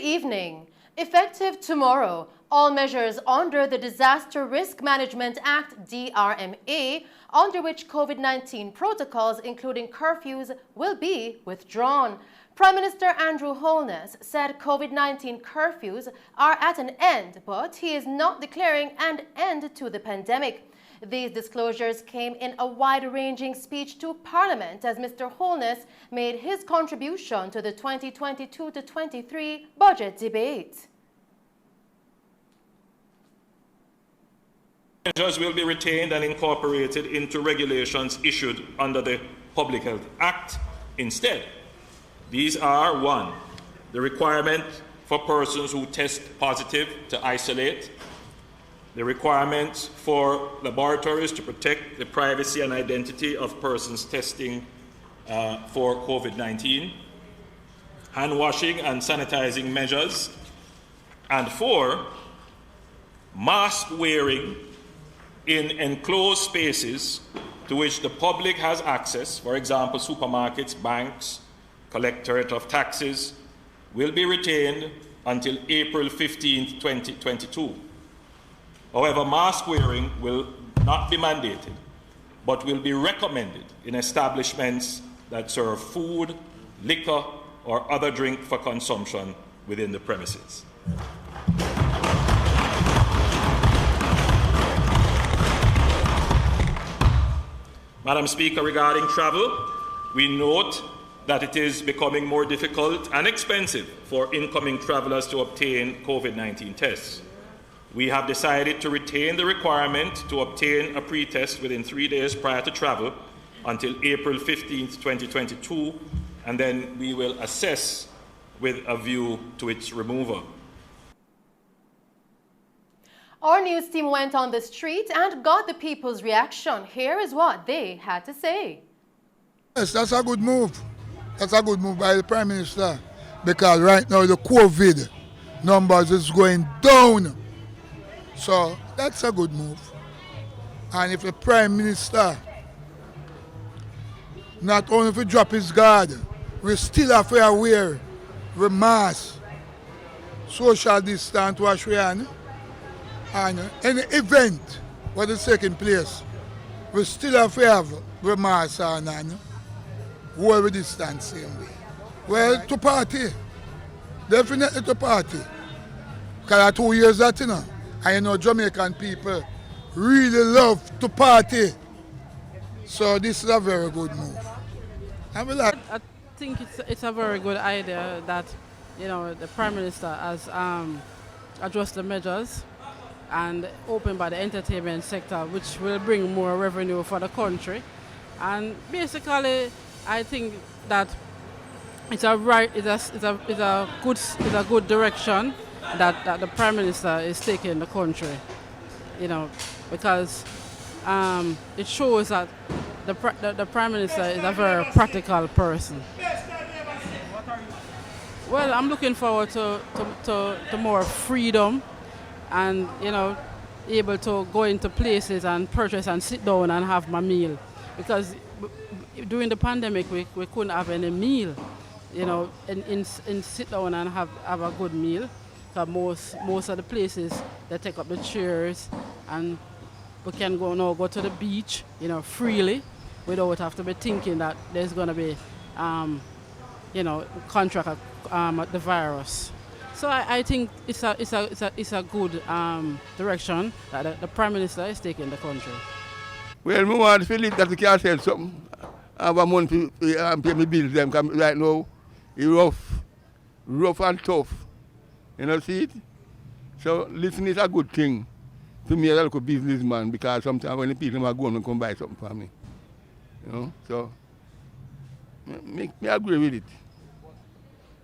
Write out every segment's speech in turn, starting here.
evening. Effective tomorrow, all measures under the Disaster Risk Management Act, DRMA, under which COVID-19 protocols, including curfews, will be withdrawn. Prime Minister Andrew Holness said COVID-19 curfews are at an end, but he is not declaring an end to the pandemic. These disclosures came in a wide-ranging speech to Parliament as Mr. Holness made his contribution to the 2022-23 budget debate. Measures will be retained and incorporated into regulations issued under the Public Health Act instead. These are: 1. The requirement for persons who test positive to isolate, the requirement for laboratories to protect the privacy and identity of persons testing for COVID-19, hand washing and sanitizing measures, and 4, mask wearing in enclosed spaces to which the public has access, for example, supermarkets, banks, collectorate of taxes, will be retained until April 15, 2022. However, mask wearing will not be mandated, but will be recommended in establishments that serve food, liquor, or other drink for consumption within the premises. Madam Speaker, regarding travel, we note that it is becoming more difficult and expensive for incoming travellers to obtain COVID-19 tests. We have decided to retain the requirement to obtain a pre-test within 3 days prior to travel until April 15, 2022, and then we will assess with a view to its removal. Our news team went on the street and got the people's reaction. Here is what they had to say. Yes, that's a good move. That's a good move by the Prime Minister, because right now the COVID numbers is going down. So that's a good move. And if the Prime Minister not only if he drop his guard, we still have to wear the mask, social distance, wash your hand, and any event what is taking place, we still have to have the mask on and hold the distance same way. Well, to party, definitely to party. Because 2 years that, you know, and you know Jamaican people really love to party. So this is a very good move. I think it's a very good idea that, you know, the Prime Minister has addressed the measures and opened by the entertainment sector, which will bring more revenue for the country. And basically, I think that it's a good direction that the Prime Minister is taking the country, you know, because it shows that the Prime Minister is a very practical person. Well, I'm looking forward to more freedom and, you know, able to go into places and purchase and sit down and have my meal. Because during the pandemic, we couldn't have any meal, you know, in sit down and have a good meal. Because most of the places, they take up the chairs and we can go to the beach, you know, freely without have to be thinking that there's going to be, you know, contract the virus. So I think it's a good direction that the Prime Minister is taking the country. Well, we want to feel it that we can sell something. I have a month to pay my bills. Them right now, it's rough and tough. You know, see it? So listening is a good thing to me as a businessman, because sometimes when the people are going to come buy something for me. You know, so me agree with it.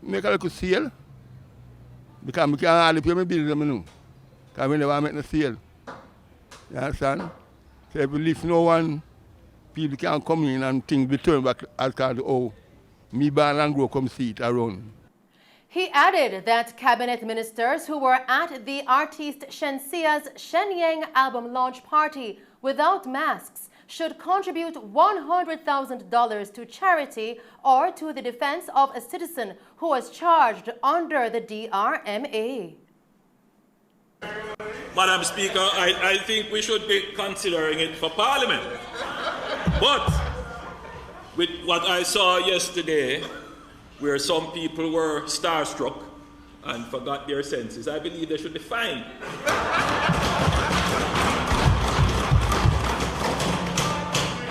Make a little sale, because I can't hardly pay my bills, you know, because we never make no sale. You understand? So if we leave no one, people can come in and things return back as kind of, oh, me born and grow come see it around. He added that cabinet ministers who were at the artist Shensea's Shenyang album launch party without masks should contribute $100,000 to charity or to the defense of a citizen who was charged under the DRMA. Madam Speaker, I think we should be considering it for Parliament. But with what I saw yesterday, where some people were starstruck and forgot their senses, I believe they should be fined.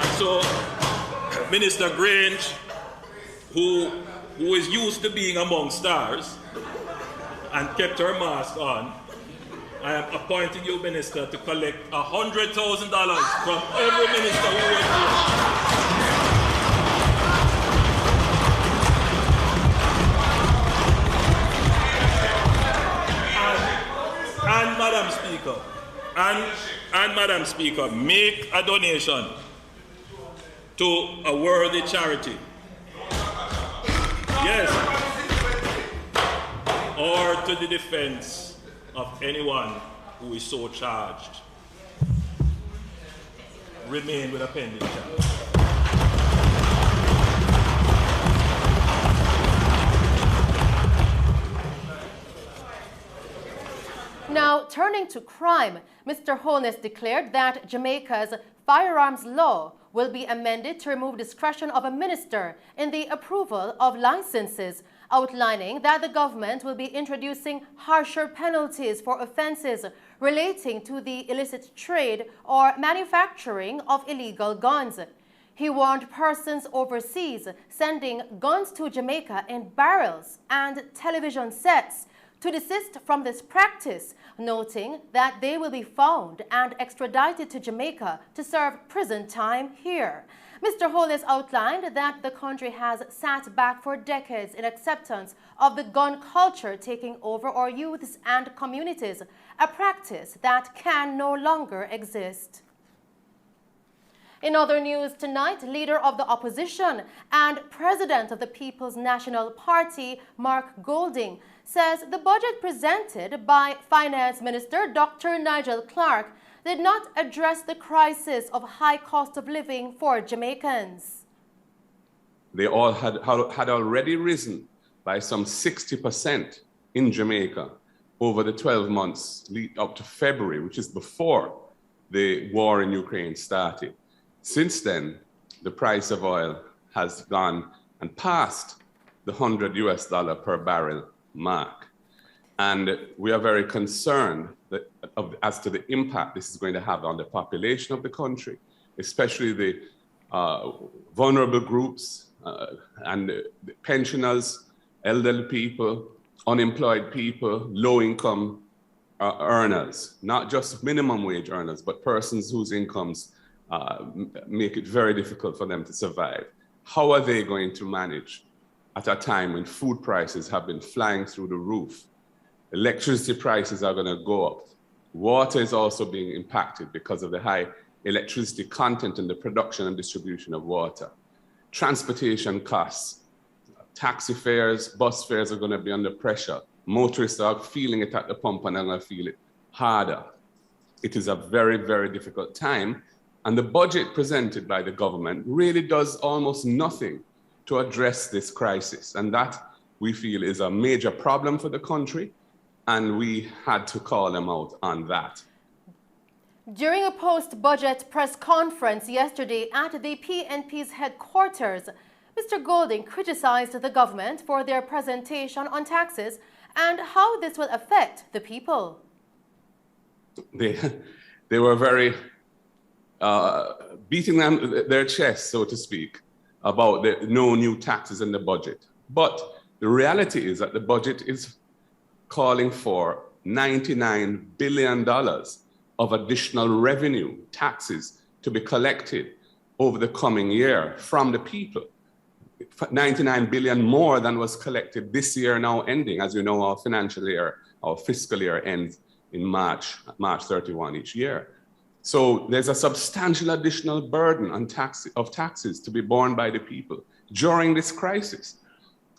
And so, Minister Grange, who is used to being among stars and kept her mask on, I am appointing you, Minister, to collect $100,000 from every minister who was here. And Madam Speaker, make a donation to a worthy charity. Yes. Or to the defense of anyone who is so charged. Remain with a pending charge. Now, turning to crime, Mr. Holness declared that Jamaica's firearms law will be amended to remove discretion of a minister in the approval of licenses, outlining that the government will be introducing harsher penalties for offences relating to the illicit trade or manufacturing of illegal guns. He warned persons overseas sending guns to Jamaica in barrels and television sets to desist from this practice, noting that they will be found and extradited to Jamaica to serve prison time here. Mr. Holness outlined that the country has sat back for decades in acceptance of the gun culture taking over our youths and communities, a practice that can no longer exist. In other news tonight, leader of the opposition and president of the People's National Party, Mark Golding, says the budget presented by Finance Minister Dr. Nigel Clark did not address the crisis of high cost of living for Jamaicans. They all had already risen by some 60% in Jamaica over the 12 months lead up to February, which is before the war in Ukraine started. Since then, the price of oil has gone and passed the $100 per barrel mark. And we are very concerned as to the impact this is going to have on the population of the country, especially the vulnerable groups and the pensioners, elderly people, unemployed people, low-income earners, not just minimum wage earners, but persons whose incomes make it very difficult for them to survive. How are they going to manage at a time when food prices have been flying through the roof? Electricity prices are going to go up. Water is also being impacted because of the high electricity content in the production and distribution of water. Transportation costs, taxi fares, bus fares are going to be under pressure. Motorists are feeling it at the pump and are going to feel it harder. It is a very, very difficult time. And the budget presented by the government really does almost nothing to address this crisis. And that, we feel, is a major problem for the country. And we had to call them out on that. During a post-budget press conference yesterday at the PNP's headquarters, Mr. Golding criticized the government for their presentation on taxes and how this will affect the people. They were very beating their chest, so to speak, about the no new taxes in the budget. But the reality is that the budget is calling for $99 billion of additional revenue, taxes, to be collected over the coming year from the people. 99 billion more than was collected this year now ending. As you know, our financial year, our fiscal year ends in March 31 each year. So there's a substantial additional burden on taxes to be borne by the people during this crisis.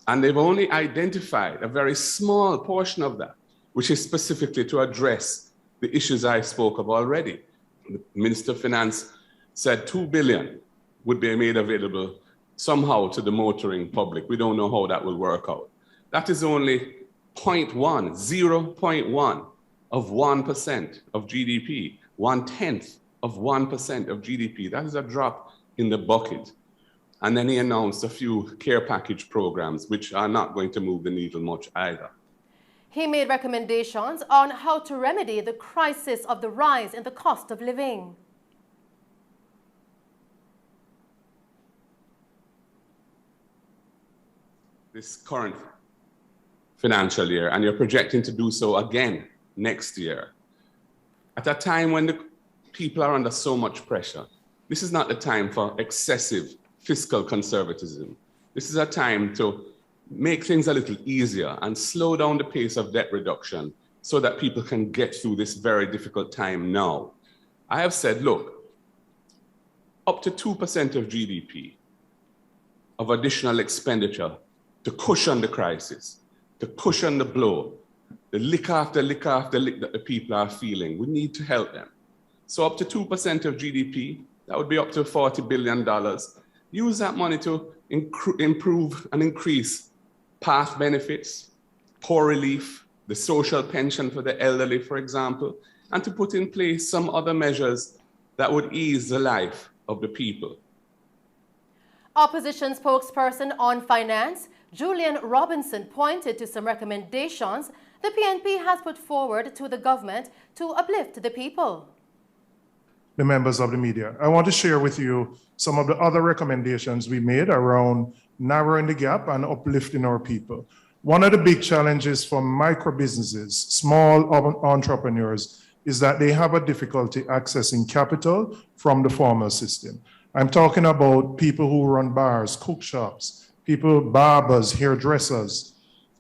And they've only identified a very small portion of that, which is specifically to address the issues I spoke of already. The Minister of Finance said 2 billion would be made available somehow to the motoring public. We don't know how that will work out. That is only 0.1% of 1% of GDP, 1/10 of 1% of GDP. That is a drop in the bucket. And then he announced a few care package programs, which are not going to move the needle much either. He made recommendations on how to remedy the crisis of the rise in the cost of living. This current financial year, and you're projecting to do so again next year, at a time when the people are under so much pressure. This is not the time for excessive fiscal conservatism. This is a time to make things a little easier and slow down the pace of debt reduction so that people can get through this very difficult time now. I have said, look, up to 2% of GDP of additional expenditure to cushion the crisis, to cushion the blow, the lick after lick after lick that the people are feeling. We need to help them. So up to 2% of GDP, that would be up to $40 billion. Use that money to improve and increase PATH benefits, poor relief, the social pension for the elderly, for example, and to put in place some other measures that would ease the life of the people. Opposition spokesperson on finance, Julian Robinson, pointed to some recommendations the PNP has put forward to the government to uplift the people. The members of the media, I want to share with you some of the other recommendations we made around narrowing the gap and uplifting our people. One of the big challenges for micro businesses, small entrepreneurs, is that they have a difficulty accessing capital from the formal system. I'm talking about people who run bars, cook shops, people, barbers, hairdressers.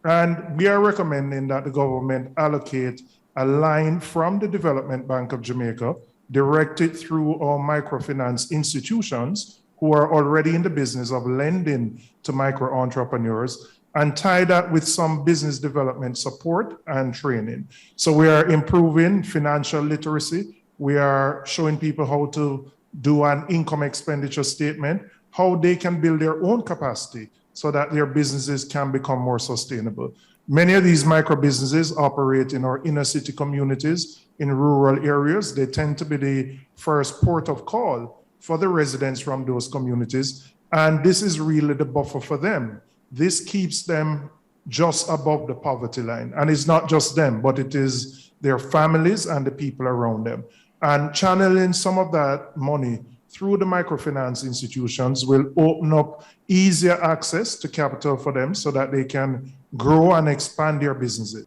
And we are recommending that the government allocate a line from the Development Bank of Jamaica directed through our microfinance institutions who are already in the business of lending to micro entrepreneurs, and tie that with some business development support and training. So we are improving financial literacy. We are showing people how to do an income expenditure statement, how they can build their own capacity so that their businesses can become more sustainable. Many of these micro businesses operate in our inner city communities, in rural areas. They tend to be the first port of call for the residents from those communities. And this is really the buffer for them. This keeps them just above the poverty line. And it's not just them, but it is their families and the people around them. And channeling some of that money through the microfinance institutions will open up easier access to capital for them so that they can grow and expand their businesses.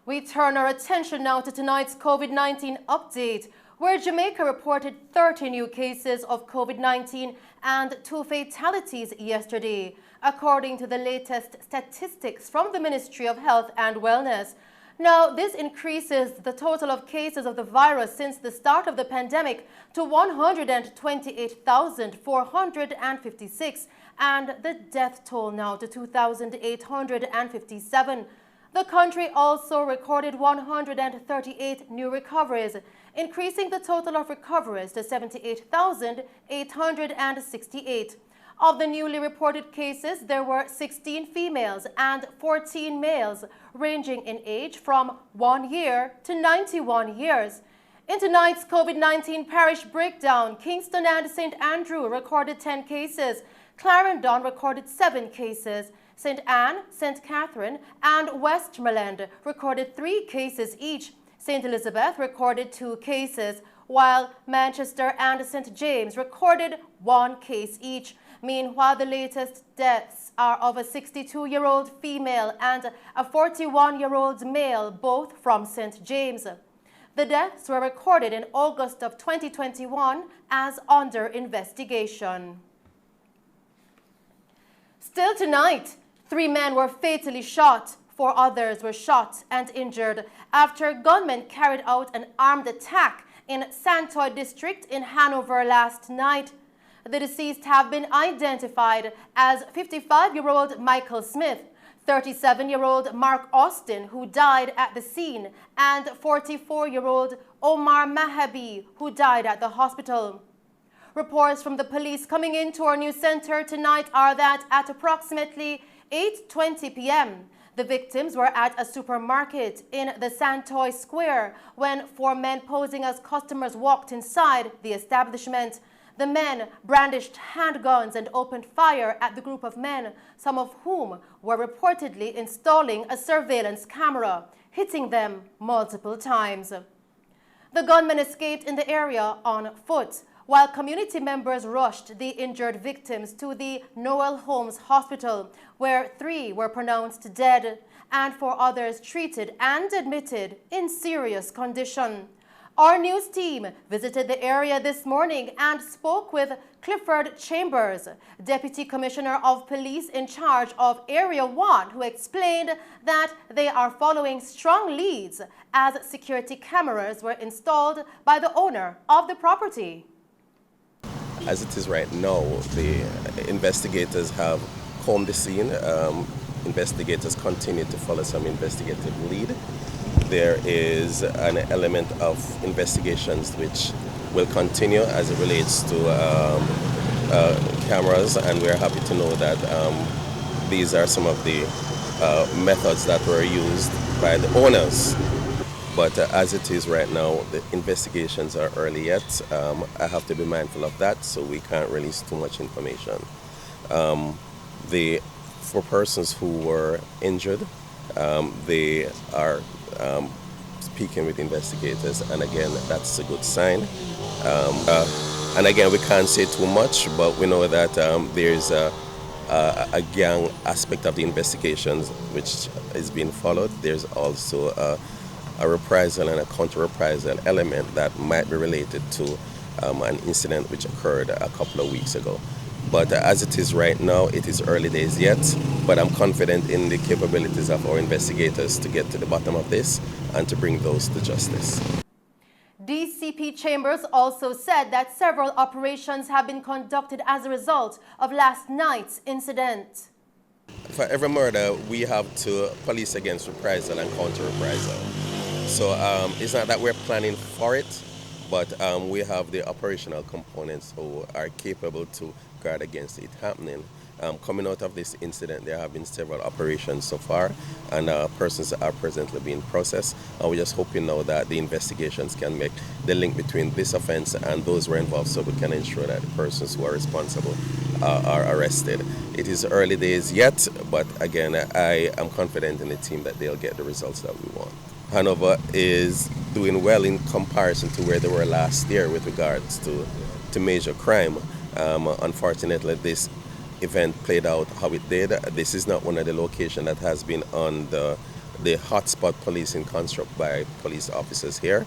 We turn our attention now to tonight's COVID-19 update, where Jamaica reported 30 new cases of COVID-19 and 2 fatalities yesterday, according to the latest statistics from the Ministry of Health and Wellness. Now, this increases the total of cases of the virus since the start of the pandemic to 128,456, and the death toll now to 2,857. The country also recorded 138 new recoveries, increasing the total of recoveries to 78,868. Of the newly reported cases, there were 16 females and 14 males, ranging in age from 1 year to 91 years. In tonight's COVID-19 parish breakdown, Kingston and St. Andrew recorded 10 cases, Clarendon recorded 7 cases, St. Anne, St. Catherine, and Westmoreland recorded 3 cases each. St. Elizabeth recorded 2 cases, while Manchester and St. James recorded 1 case each. Meanwhile, the latest deaths are of a 62-year-old female and a 41-year-old male, both from St. James. The deaths were recorded in August of 2021 as under investigation. Still tonight, 3 men were fatally shot. 4 others were shot and injured after gunmen carried out an armed attack in Santoy district in Hanover last night. The deceased have been identified as 55-year-old Michael Smith, 37-year-old Mark Austin, who died at the scene, and 44-year-old Omar Mahabi, who died at the hospital. Reports from the police coming into our news center tonight are that at approximately 8:20 p.m., the victims were at a supermarket in the Santoy Square when 4 men posing as customers walked inside the establishment. The men brandished handguns and opened fire at the group of men, some of whom were reportedly installing a surveillance camera, hitting them multiple times. The gunmen escaped in the area on foot, while community members rushed the injured victims to the Noel Holmes Hospital, where 3 were pronounced dead and 4 others treated and admitted in serious condition. Our news team visited the area this morning and spoke with Clifford Chambers, Deputy Commissioner of Police in charge of Area 1, who explained that they are following strong leads as security cameras were installed by the owner of the property. As it is right now, the investigators have combed the scene. Investigators continue to follow some investigative lead. There is an element of investigations which will continue as it relates to cameras, and we're happy to know that these are some of the methods that were used by the owners. But as it is right now, the investigations are early yet. I have to be mindful of that, so we can't release too much information. The 4 persons who were injured, they are speaking with investigators, and again, that's a good sign. And again, we can't say too much, but we know that there's a gang aspect of the investigations which is being followed. There's also a reprisal and a counter-reprisal element that might be related to an incident which occurred a couple of weeks ago. But as it is right now, it is early days yet, but I'm confident in the capabilities of our investigators to get to the bottom of this and to bring those to justice. DCP Chambers also said that several operations have been conducted as a result of last night's incident. For every murder, we have to police against reprisal and counter-reprisal. So it's not that we're planning for it, but we have the operational components who are capable to guard against it happening. Coming out of this incident, there have been several operations so far, and persons are presently being processed. And we're just hoping now that the investigations can make the link between this offense and those who are involved, so we can ensure that the persons who are responsible are arrested. It is early days yet, but again, I am confident in the team that they'll get the results that we want. Hanover is doing well in comparison to where they were last year with regards to major crime. Unfortunately, this event played out how it did. This is not one of the locations that has been on the hotspot policing construct by police officers here.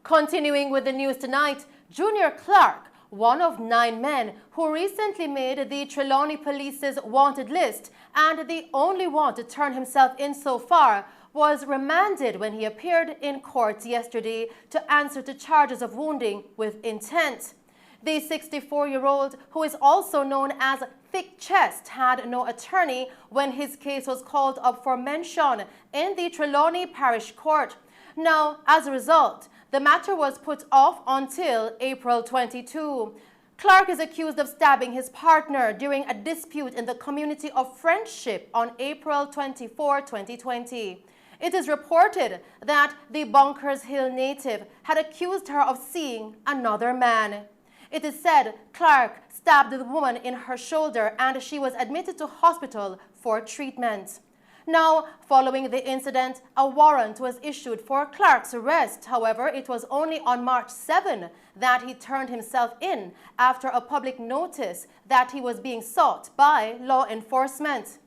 Continuing with the news tonight, Junior Clark, one of 9 men who recently made the Trelawny Police's wanted list and the only one to turn himself in so far, was remanded when he appeared in court yesterday to answer to charges of wounding with intent. The 64-year-old, who is also known as Thick Chest, had no attorney when his case was called up for mention in the Trelawny Parish Court. Now, as a result, the matter was put off until April 22. Clark is accused of stabbing his partner during a dispute in the community of Friendship on April 24, 2020. It is reported that the Bunkers Hill native had accused her of seeing another man. It is said Clark stabbed the woman in her shoulder and she was admitted to hospital for treatment. Now, following the incident, a warrant was issued for Clark's arrest. However, it was only on March 7 that he turned himself in after a public notice that he was being sought by law enforcement.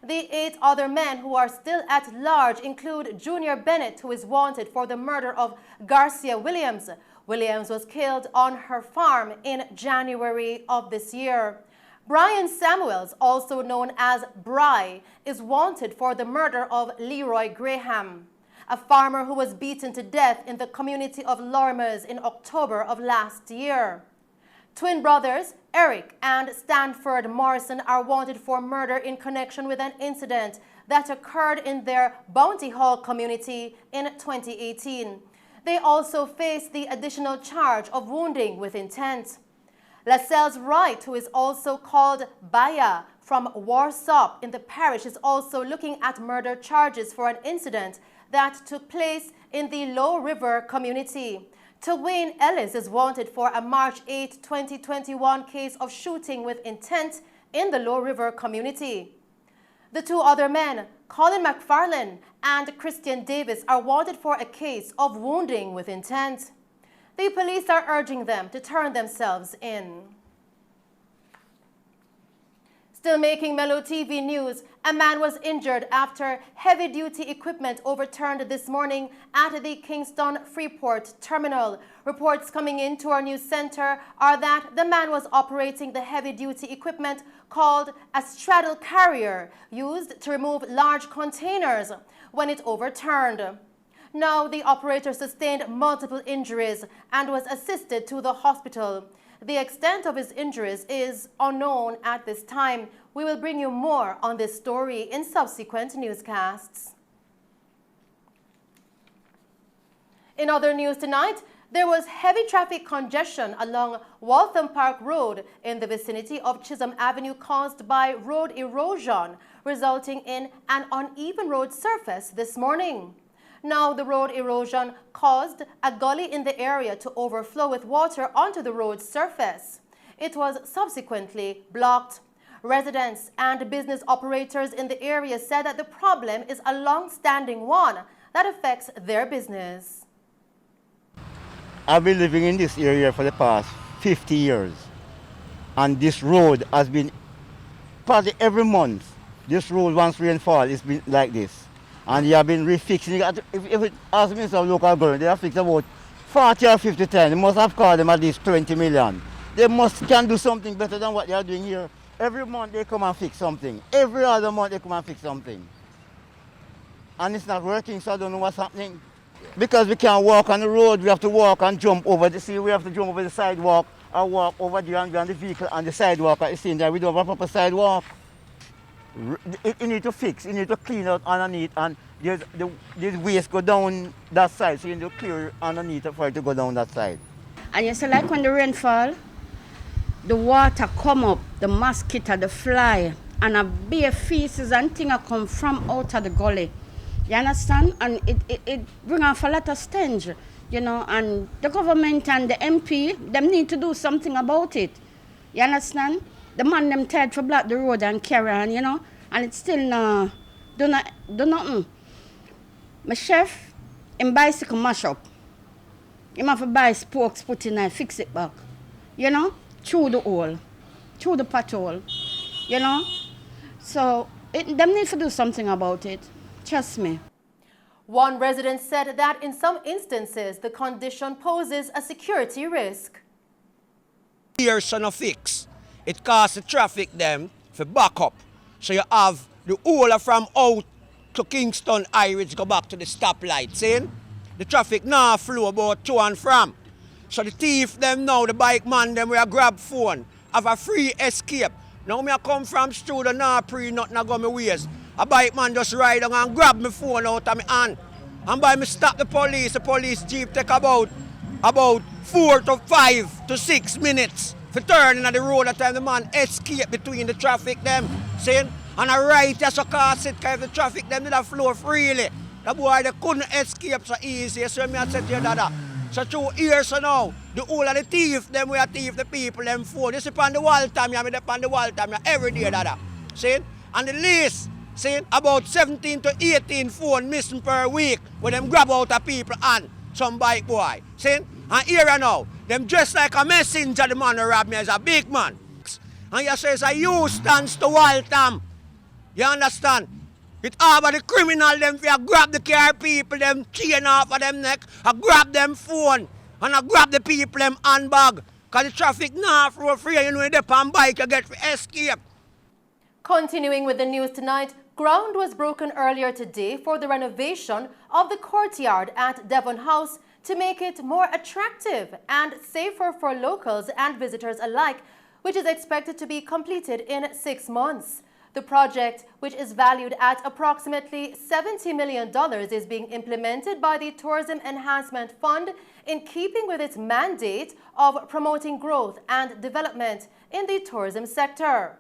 The 8 other men who are still at large include Junior Bennett, who is wanted for the murder of Garcia Williams. Williams was killed on her farm in January of this year. Brian Samuels, also known as Bry, is wanted for the murder of Leroy Graham, a farmer who was beaten to death in the community of Lormers in October of last year. Twin brothers Eric and Stanford Morrison are wanted for murder in connection with an incident that occurred in their Bounty Hall community in 2018. They also face the additional charge of wounding with intent. Lascelles Wright, who is also called Baya from Warsop in the parish, is also looking at murder charges for an incident that took place in the Low River community. Twain Ellis is wanted for a March 8, 2021 case of shooting with intent in the Low River community. The two other men, Colin McFarlane and Christian Davis, are wanted for a case of wounding with intent. The police are urging them to turn themselves in. Still making Mello TV news, a man was injured after heavy-duty equipment overturned this morning at the Kingston Freeport terminal. Reports coming into our news center are that the man was operating the heavy-duty equipment called a straddle carrier, used to remove large containers, when it overturned. Now, the operator sustained multiple injuries and was assisted to the hospital. The extent of his injuries is unknown at this time. We will bring you more on this story in subsequent newscasts. In other news tonight, there was heavy traffic congestion along Waltham Park Road in the vicinity of Chisholm Avenue caused by road erosion, resulting in an uneven road surface this morning. Now, the road erosion caused a gully in the area to overflow with water onto the road surface. It was subsequently blocked. Residents and business operators in the area said that the problem is a long-standing one that affects their business. I've been living in this area for the past 50 years. And this road has been, probably every month, this road, once rainfall, it's been like this. And they have been refixing it. If it ask me some local government, they have fixed about 40 or 50 times. They must have called them at least 20 million. They can do something better than what they are doing here. Every month they come and fix something. Every other month they come and fix something. And it's not working, so I don't know what's happening. Because we can't walk on the road, we have to walk and jump over the sea. We have to jump over the sidewalk or walk over there and be on the vehicle on the sidewalk at the same time. We don't have a proper sidewalk. You need to fix, you need to clean out underneath, and there's waste go down that side, so you need to clear underneath for it to go down that side. And you see, like when the rain fall, the water come up, the mosquito, the fly, and a bare feces and things come from out of the gully. You understand? And it bring off a lot of stench, you know, and the government and the MP, them need to do something about it. You understand? The man them tired to block the road and carry on, you know, and it's still do nothing. My chef, him bicycle mash up. Him have to buy spokes, put in and fix it back, you know, through the hole, through the pothole, you know. So them need to do something about it, trust me. One resident said that in some instances, the condition poses a security risk. Here's no fix. It costs the traffic them for back up. So you have the whole from out to Kingston Irish go back to the stoplight, see? The traffic now flow about to and from. So the thief them now, the bike man them, we a grab phone, have a free escape. Now me a come from student now pre nothing a go my ways. A bike man just ride on and grab my phone out of my hand. And by me stop the police jeep take about 4 to 5 to 6 minutes for turning on the road at time the man escape between the traffic them, see? And a right as a car sit, because if the traffic them did a flow freely, the boy they couldn't escape so easy, so me I said to you that. So through years so now, the whole of the thief them we are thief the people them phone. You see upon the Waltham, you have upon the Waltham every day that. See? And the least, see, about 17 to 18 phone missing per week when them grab out of people and some bike boy. See? And here now, them dressed like a messenger, the man who robbed me as a big man. And you say it's a you stands to Waltham. You understand? It over the criminal them for grab the car people, them chain off of them neck, and grab them phone, and I grab the people them handbag. Cause the traffic now flow free, you know, they on bike you get for escape. Continuing with the news tonight, ground was broken earlier today for the renovation of the courtyard at Devon House to make it more attractive and safer for locals and visitors alike, which is expected to be completed in 6 months. The project, which is valued at approximately $70 million, is being implemented by the Tourism Enhancement Fund in keeping with its mandate of promoting growth and development in the tourism sector.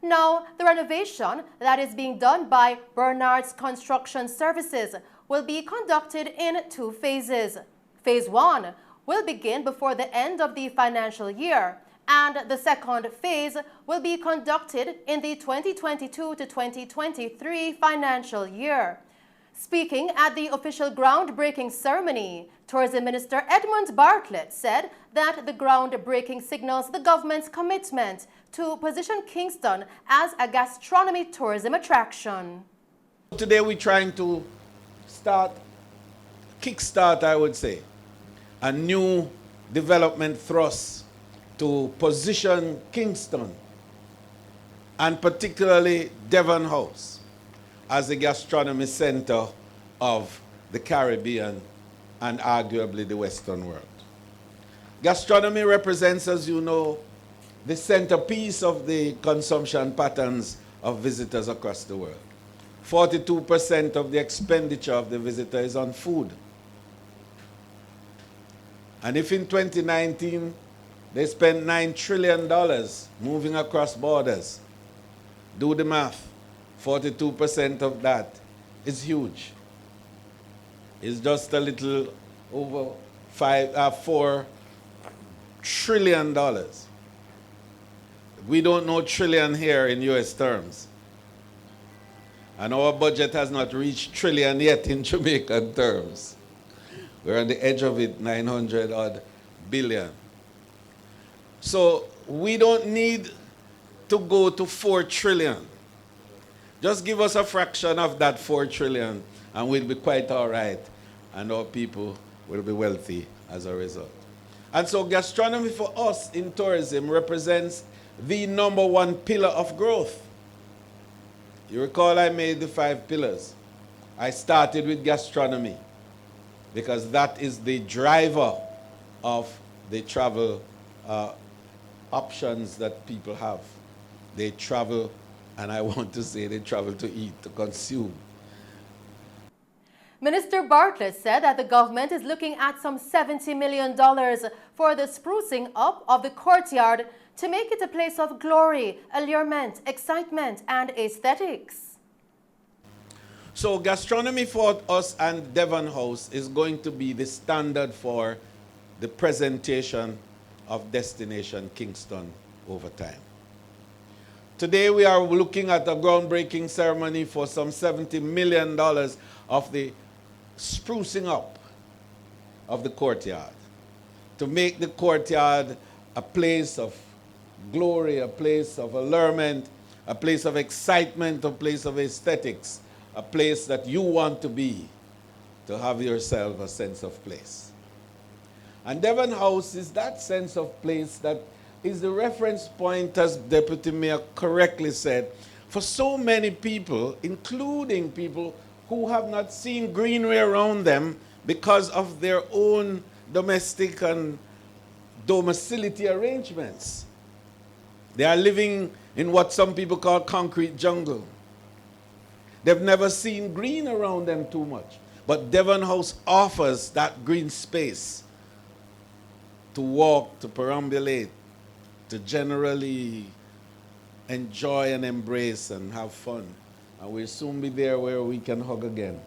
Now, the renovation that is being done by Bernard's Construction Services will be conducted in 2 phases. Phase 1 will begin before the end of the financial year, and the second phase will be conducted in the 2022 to 2023 financial year. Speaking at the official groundbreaking ceremony, Tourism Minister Edmund Bartlett said that the groundbreaking signals the government's commitment to position Kingston as a gastronomy tourism attraction. Today we're trying to kickstart, I would say, a new development thrust to position Kingston, and particularly Devon House, as a gastronomy center of the Caribbean and arguably the Western world. Gastronomy represents, as you know, the centerpiece of the consumption patterns of visitors across the world. 42% of the expenditure of the visitor is on food. And if in 2019 they spent $9 trillion moving across borders, do the math, 42% of that is huge. It's just a little over $4 trillion. We don't know trillion here in US terms. And our budget has not reached trillion yet in Jamaican terms. We're on the edge of it, 900 odd billion. So we don't need to go to 4 trillion. Just give us a fraction of that 4 trillion and we'll be quite all right. And our people will be wealthy as a result. And so gastronomy for us in tourism represents the #1 pillar of growth. You recall I made the 5 pillars. I started with gastronomy because that is the driver of the travel options that people have. They travel, and I want to say they travel to eat, to consume. Minister Bartlett said that the government is looking at some $70 million for the sprucing up of the courtyard to make it a place of glory, allurement, excitement, and aesthetics. So gastronomy for us and Devon House is going to be the standard for the presentation of Destination Kingston over time. Today we are looking at a groundbreaking ceremony for some $70 million of the sprucing up of the courtyard, to make the courtyard a place of glory, a place of allurement, a place of excitement, a place of aesthetics, a place that you want to be, to have yourself a sense of place. And Devon House is that sense of place that is the reference point, as Deputy Mayor correctly said, for so many people, including people who have not seen greenery around them because of their own domestic and domicility arrangements. They are living in what some people call concrete jungle. They've never seen green around them too much. But Devon House offers that green space to walk, to perambulate, to generally enjoy and embrace and have fun. And we'll soon be there where we can hug again.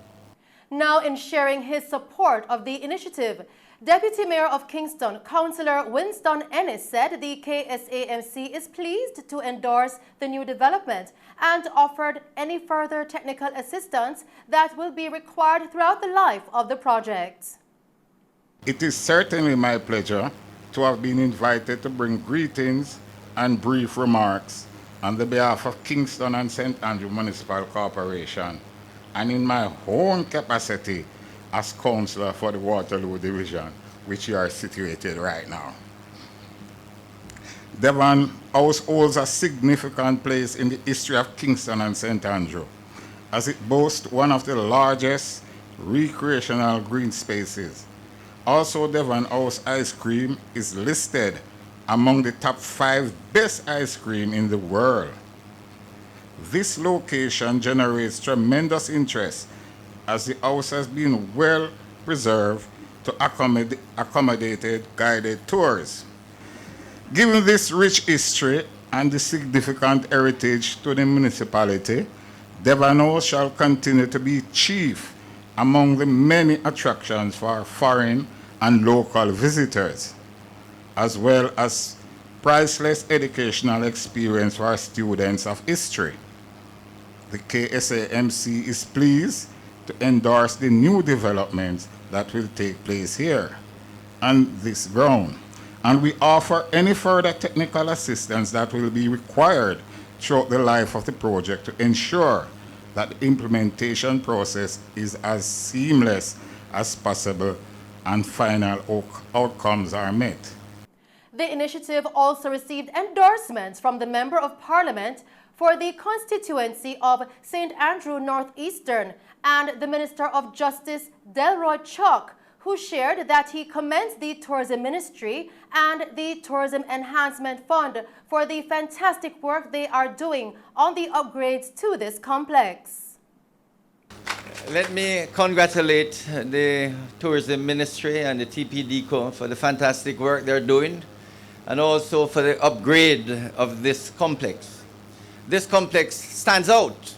Now, in sharing his support of the initiative, Deputy Mayor of Kingston, Councillor Winston Ennis, said the ksamc is pleased to endorse the new development and offered any further technical assistance that will be required throughout the life of the project. It is certainly my pleasure to have been invited to bring greetings and brief remarks on the behalf of Kingston and St. Andrew Municipal Corporation and in my own capacity as councillor for the Waterloo Division, which you are situated right now. Devon House holds a significant place in the history of Kingston and St. Andrew, as it boasts one of the largest recreational green spaces. Also, Devon House ice cream is listed among the top 5 best ice cream in the world. This location generates tremendous interest as the house has been well preserved to accommodated guided tours. Given this rich history and the significant heritage to the municipality, Devon House shall continue to be chief among the many attractions for foreign and local visitors, as well as priceless educational experience for students of history. The ksamc is pleased to endorse the new developments that will take place here on this ground, and we offer any further technical assistance that will be required throughout the life of the project to ensure that the implementation process is as seamless as possible and final outcomes are met. The initiative also received endorsements from the Member of Parliament for the constituency of St. Andrew Northeastern and the Minister of Justice Delroy Chuck, who shared that he commends the Tourism Ministry and the Tourism Enhancement Fund for the fantastic work they are doing on the upgrades to this complex. Let me congratulate the Tourism Ministry and the TPDCO for the fantastic work they're doing, and also for the upgrade of this complex. This complex stands out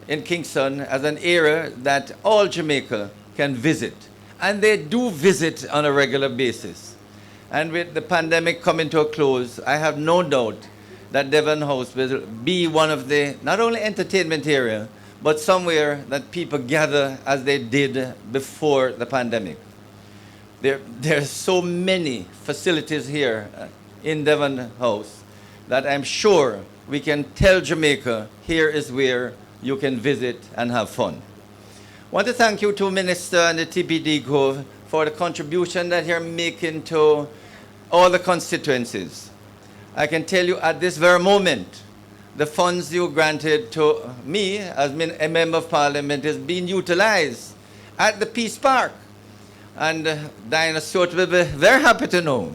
in Kingston as an area that all Jamaica can visit, and they do visit on a regular basis. And with the pandemic coming to a close, I have no doubt that Devon House will be one of the, not only entertainment area, but somewhere that people gather as they did before the pandemic. There are so many facilities here in Devon House that I'm sure we can tell Jamaica, here is where you can visit and have fun. I want to thank you to Minister and the TPDCO for the contribution that you're making to all the constituencies. I can tell you at this very moment, the funds you granted to me as a Member of Parliament is being utilized at the Peace Park. And Diana Stewart will be very happy to know,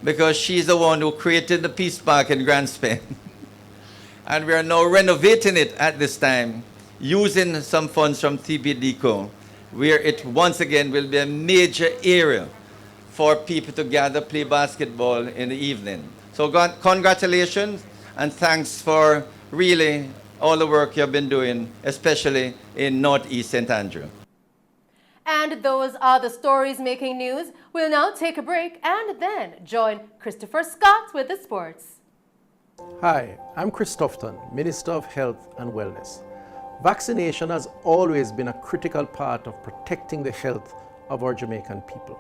because she's the one who created the Peace Park in Grand Spain. And we are now renovating it at this time, using some funds from TPDCO, where it once again will be a major area for people to gather, play basketball in the evening. So congratulations and thanks for really all the work you've been doing, especially in Northeast St. Andrew. And those are the stories making news. We'll now take a break and then join Christopher Scott with the sports. Hi, I'm Chris Tufton, Minister of Health and Wellness. Vaccination has always been a critical part of protecting the health of our Jamaican people.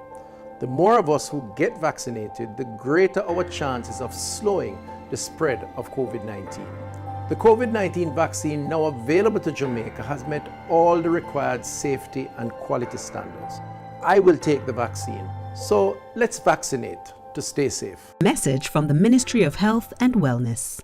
The more of us who get vaccinated, the greater our chances of slowing the spread of COVID-19. The COVID-19 vaccine now available to Jamaica has met all the required safety and quality standards. I will take the vaccine, so let's vaccinate to stay safe. Message from the Ministry of Health and Wellness.